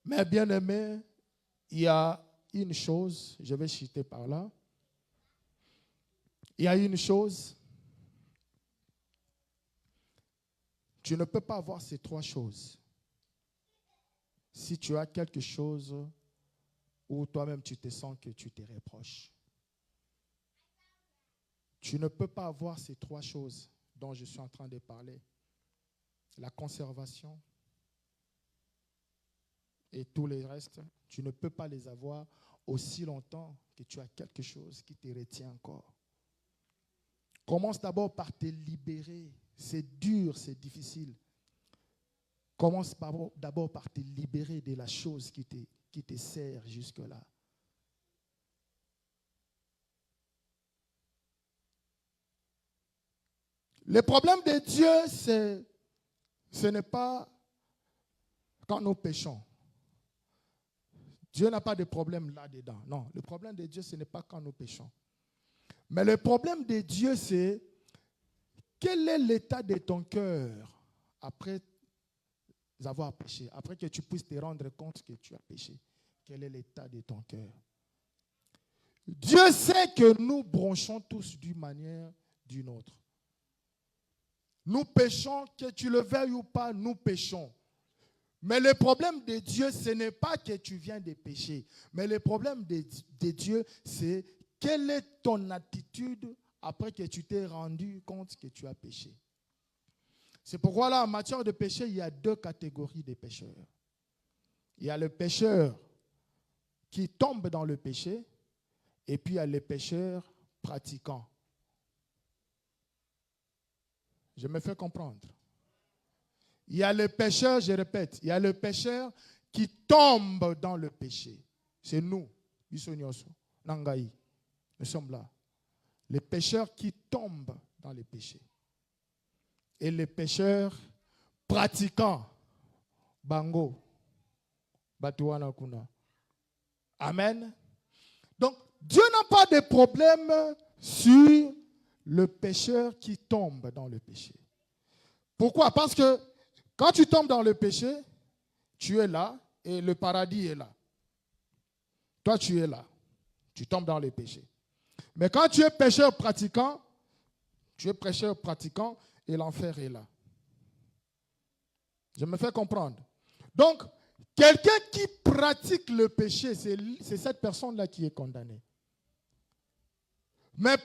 S2: Mais bien aimé, il y a une chose, je vais citer par là. Il y a une chose, tu ne peux pas avoir ces trois choses si tu as quelque chose où toi-même tu te sens que tu te reproches. Tu ne peux pas avoir ces trois choses dont je suis en train de parler. La conservation et tous les restes, tu ne peux pas les avoir aussi longtemps que tu as quelque chose qui te retient encore. Commence d'abord par te libérer. C'est dur, c'est difficile. Commence d'abord par te libérer de la chose qui te sert jusque-là. Le problème de Dieu, ce n'est pas quand nous péchons. Dieu n'a pas de problème là-dedans. Non, le problème de Dieu, ce n'est pas quand nous péchons. Mais le problème de Dieu, c'est quel est l'état de ton cœur après avoir péché, après que tu puisses te rendre compte que tu as péché. Quel est l'état de ton cœur? Dieu sait que nous bronchons tous d'une manière ou d'une autre. Nous péchons, que tu le veuilles ou pas, nous péchons. Mais le problème de Dieu, ce n'est pas que tu viens de pécher. Mais le problème de Dieu, c'est quelle est ton attitude après que tu t'es rendu compte que tu as péché. C'est pourquoi là, en matière de péché, il y a deux catégories de pécheurs. Il y a le pécheur qui tombe dans le péché et puis il y a le pécheur pratiquant. Je me fais comprendre. Il y a le pécheur, je répète, il y a le pécheur qui tombe dans le péché. C'est nous, Bisonyoso, Nangaï. Nous sommes là. Les pécheurs qui tombent dans le péché. Et les pécheurs pratiquants, Bango, Batuana Kuna. Amen. Donc, Dieu n'a pas de problème sur le pécheur qui tombe dans le péché. Pourquoi? Parce que quand tu tombes dans le péché, tu es là et le paradis est là. Toi, tu es là. Tu tombes dans le péché. Mais quand tu es pécheur pratiquant, et l'enfer est là. Je me fais comprendre. Donc, quelqu'un qui pratique le péché, c'est cette personne-là qui est condamnée. Mais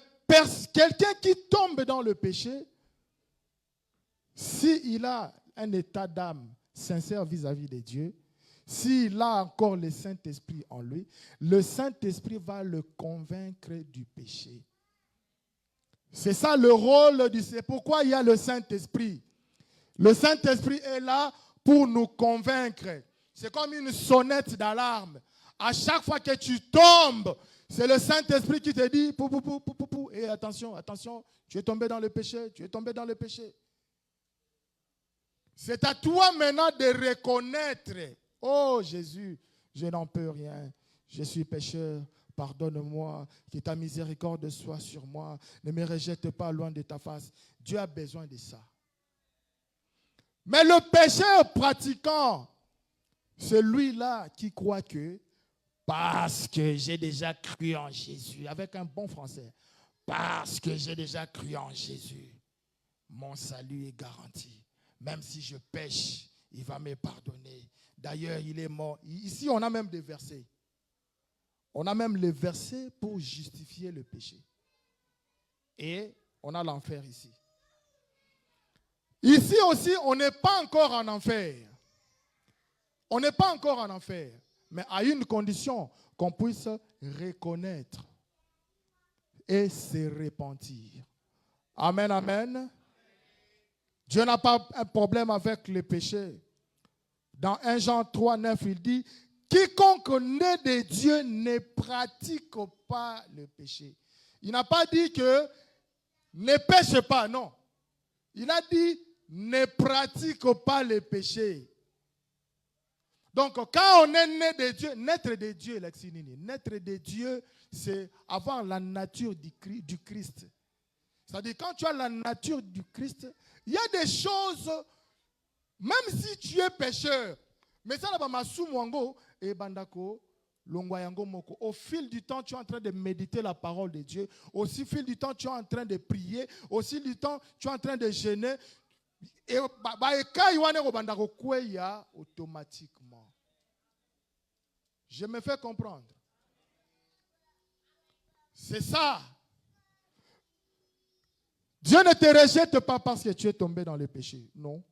S2: quelqu'un qui tombe dans le péché, s'il a un état d'âme sincère vis-à-vis de Dieu, s'il a encore le Saint-Esprit en lui, le Saint-Esprit va le convaincre du péché. C'est ça le rôle du... C'est pourquoi il y a le Saint-Esprit. Le Saint-Esprit est là pour nous convaincre. C'est comme une sonnette d'alarme. À chaque fois que tu tombes, c'est le Saint-Esprit qui te dit pou, pou, pou, pou, pou, pou. Et attention, attention, tu es tombé dans le péché, tu es tombé dans le péché. C'est à toi maintenant de reconnaître, oh Jésus, je n'en peux rien, je suis pécheur, Pardonne-moi, que ta miséricorde soit sur moi. Ne me rejette pas loin de ta face. Dieu a besoin de ça. Mais le pécheur pratiquant, celui-là qui croit que, parce que j'ai déjà cru en Jésus, avec un bon français, parce que j'ai déjà cru en Jésus, mon salut est garanti. Même si je pêche, il va me pardonner. D'ailleurs, il est mort. Ici, on a même des versets. On a même les versets pour justifier le péché. Et on a l'enfer ici. Ici aussi, on n'est pas encore en enfer. On n'est pas encore en enfer. Mais à une condition, qu'on puisse reconnaître et se repentir. Amen, amen. Dieu n'a pas un problème avec les péchés. Dans 1 Jean 3, 9, il dit, quiconque naît de Dieu ne pratique pas le péché. Il n'a pas dit que ne pêche pas, non. Il a dit ne pratique pas le péché. Donc, quand on est né de Dieu, naître de Dieu, naître de Dieu, c'est avoir la nature du Christ. C'est-à-dire, quand tu as la nature du Christ, il y a des choses, même si tu es pécheur, mais ça, au fil du temps, tu es en train de méditer la parole de Dieu. Au fil du temps, tu es en train de prier. Au fil du temps, tu es en train de jeûner. Et automatiquement. Je me fais comprendre. C'est ça. Dieu ne te rejette pas parce que tu es tombé dans le péché. Non.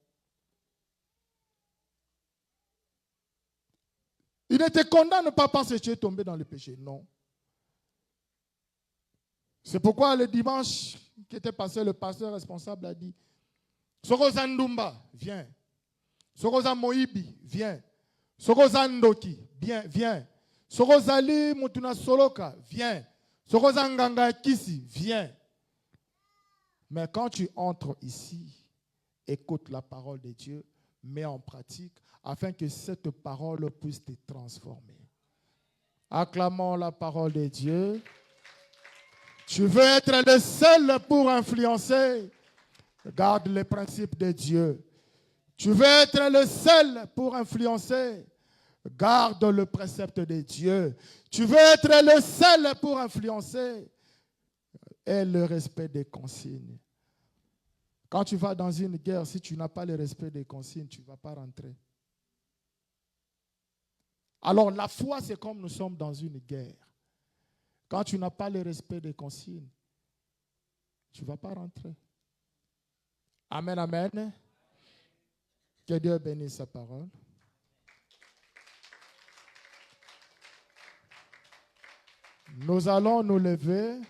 S2: Il ne te condamne pas parce que tu es tombé dans le péché. Non. C'est pourquoi le dimanche qui était passé, le pasteur responsable a dit, Soroza Ndumba, viens. Soroza Moibi, viens. Soroza Ndoki, viens. Soroza Li Mutuna Soloka, viens. Soroza Nganga Kisi, viens. Mais quand tu entres ici, écoute la parole de Dieu, mets en pratique, afin que cette parole puisse te transformer. Acclamons la parole de Dieu. Tu veux être le seul pour influencer. Garde les principes de Dieu. Tu veux être le seul pour influencer. Garde le précepte de Dieu. Tu veux être le seul pour influencer. Et le respect des consignes. Quand tu vas dans une guerre, si tu n'as pas le respect des consignes, tu ne vas pas rentrer. Alors la foi, c'est comme nous sommes dans une guerre. Quand tu n'as pas le respect des consignes, tu ne vas pas rentrer. Amen, amen. Que Dieu bénisse sa parole. Nous allons nous lever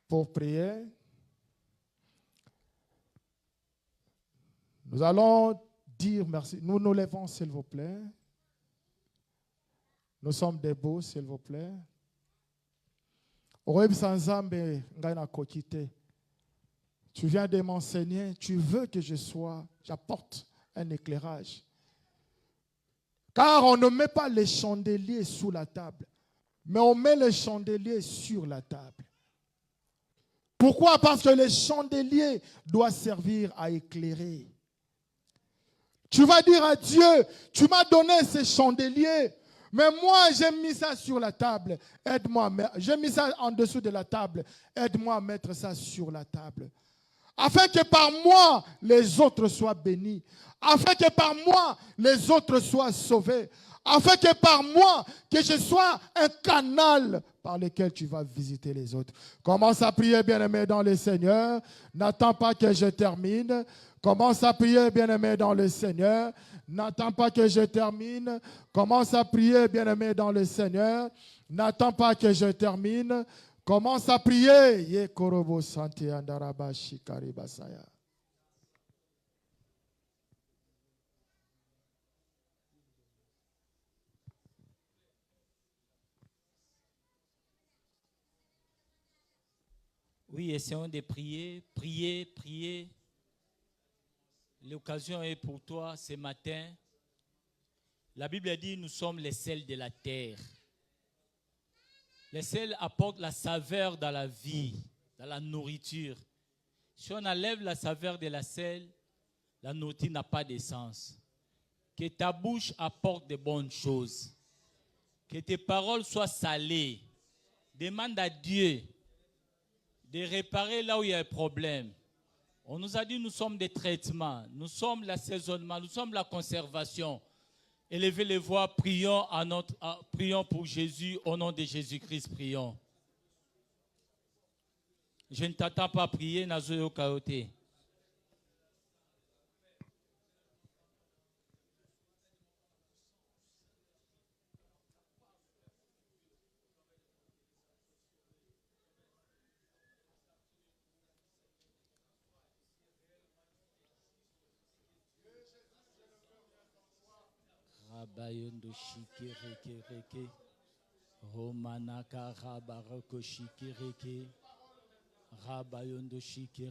S2: pour prier. Nous allons dire merci. Nous nous levons, s'il vous plaît. Nous sommes debout, s'il vous plaît. Tu viens de m'enseigner, tu veux que j'apporte un éclairage. Car on ne met pas les chandeliers sous la table, mais on met les chandeliers sur la table. Pourquoi? Parce que les chandeliers doivent servir à éclairer. Tu vas dire à Dieu, tu m'as donné ces chandeliers, mais moi j'ai mis ça sur la table. Aide-moi, j'ai mis ça en dessous de la table. Aide-moi à mettre ça sur la table. Afin que par moi, les autres soient bénis. Afin que par moi, les autres soient sauvés. Afin que par moi, que je sois un canal par lequel tu vas visiter les autres. Commence à prier, bien-aimé, dans le Seigneur. N'attends pas que je termine. Commence à prier, bien-aimé, dans le Seigneur. N'attends pas que je termine. Commence à prier, bien-aimé, dans le Seigneur. N'attends pas que je termine. Commence à prier. Yekorobo santi andaraba shikari basaya.
S4: Oui, essayons de prier, prier. L'occasion est pour toi ce matin. La Bible dit nous sommes les sels de la terre. Les sels apportent la saveur dans la vie, dans la nourriture. Si on enlève la saveur de la sel, la nourriture n'a pas de sens. Que ta bouche apporte de bonnes choses. Que tes paroles soient salées. Demande à Dieu de réparer là où il y a un problème. On nous a dit nous sommes des traitements, nous sommes l'assaisonnement, nous sommes la conservation. Élevez les voix, prions, prions pour Jésus, au nom de Jésus-Christ, prions. Je ne t'attends pas à prier, Nazoyo Kaote. Rabayondo shikireke reke. Romanaka rabaroko shikireke. Rabayondo shikireke.